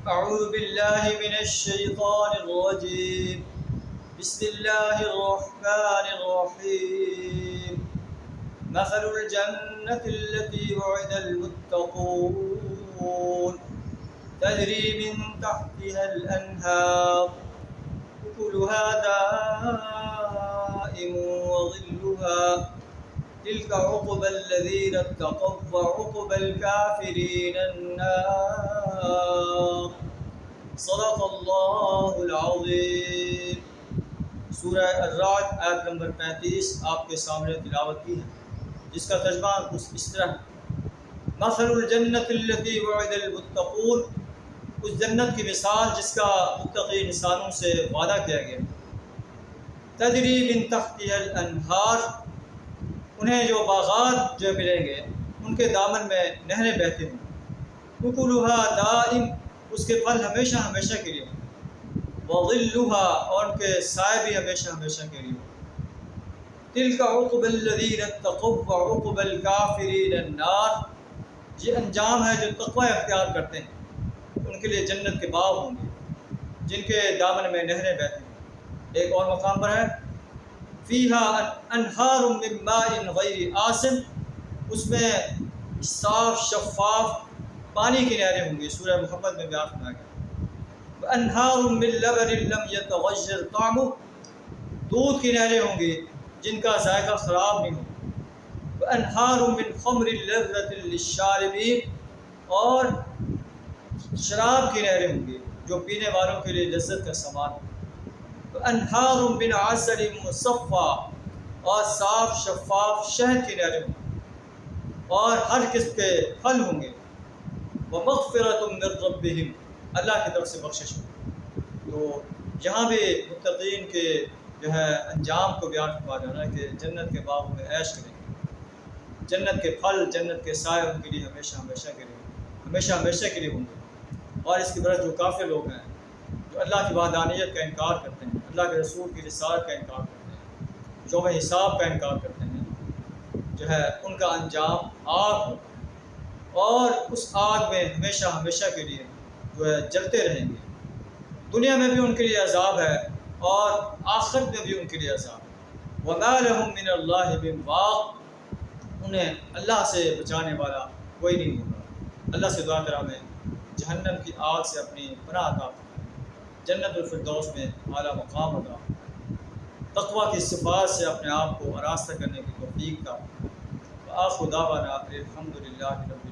أعوذ بالله من الشيطان الرجيم. بسم الله الرحمن الرحيم. مثل الجنة التي وعد المتقون تجري من تحتها الأنهار أكلها دائم وظلها تلك عقبى الذين اتقوا وعقبى الكافرين النار. صدق اللہ العظیم. سورہ الرعد آیت نمبر 35 آپ کے سامنے تلاوت کی ہے، جس کا ترجمہ کچھ اس طرح ہے: مثل الجنت التي وعد المتقون، اس جنت کی مثال جس کا متقی انسانوں سے وعدہ کیا گیا. تجری من تحتها الانہار، انہیں جو باغات جو ملیں گے ان کے دامن میں نہریں بہتی ہوں. اکلها دائم، اس کے پھل ہمیشہ ہمیشہ کے لیے. وظلها، اور ان کے سائے بھی ہمیشہ ہمیشہ کے لیے. تلک عقبى الذین اتقوا وعقبى الکافرین النار، یہ انجام ہے جو تقوی اختیار کرتے ہیں، ان کے لیے جنت کے باغ ہوں گے جن کے دامن میں نہریں بہتی ہیں. ایک اور مقام پر ہے فیہا انہار من ماء غیر آسن، اس میں صاف شفاف پانی کی نہریں ہوں گی. سورہ محمد میں بیان فرمایا گیا. انہار من لبن لم یتغیر طعمہ، دودھ کی نہریں ہوں گی جن کا ذائقہ خراب نہیں ہو. انہار من خمر لذۃ للشاربین، اور شراب کی نہریں ہوں گی جو پینے والوں کے لیے لذت کا سامان ہو. انہار من عسل مصفی، اور صاف شفاف شہد کی نہریں ہوں گی، اور ہر قسم کے پھل ہوں گے. ومغفرۃ من ربہم، اللہ کی طرف سے بخشش ہو. تو یہاں بھی متقین کے جو ہے انجام کو بیان فرما جانا ہے کہ جنت کے باغوں میں عیش کریں گے، جنت کے پھل، جنت کے سائے ان کے لیے ہمیشہ ہمیشہ کے لیے ہوں گے. اور اس کے برعکس جو کافر لوگ ہیں، جو اللہ کی وحدانیت کا انکار کرتے ہیں، اللہ کے رسول کی رسالت کا انکار کرتے ہیں، یوم حساب کا انکار کرتے ہیں، جو ہے ان کا انجام آگ ہو، اور اس آگ میں ہمیشہ ہمیشہ کے لیے جو ہے جلتے رہیں گے. دنیا میں بھی ان کے لیے عذاب ہے اور آخرت میں بھی ان کے لیے عذاب ہے. وَمَا لَهُم مِّنَ اللَّهِ مِن وَاقٍ، انہیں اللہ سے بچانے والا کوئی نہیں ہوگا. اللہ سے دعا کرا میں جہنم کی آگ سے اپنی پناہ عطا فرمائے، جنت الفردوس میں اعلیٰ مقام عطا، تقویٰ کی صفات سے اپنے آپ کو آراستہ کرنے کی توفیق عطا. وآخر دعوانا الحمد للہ رب العالمین.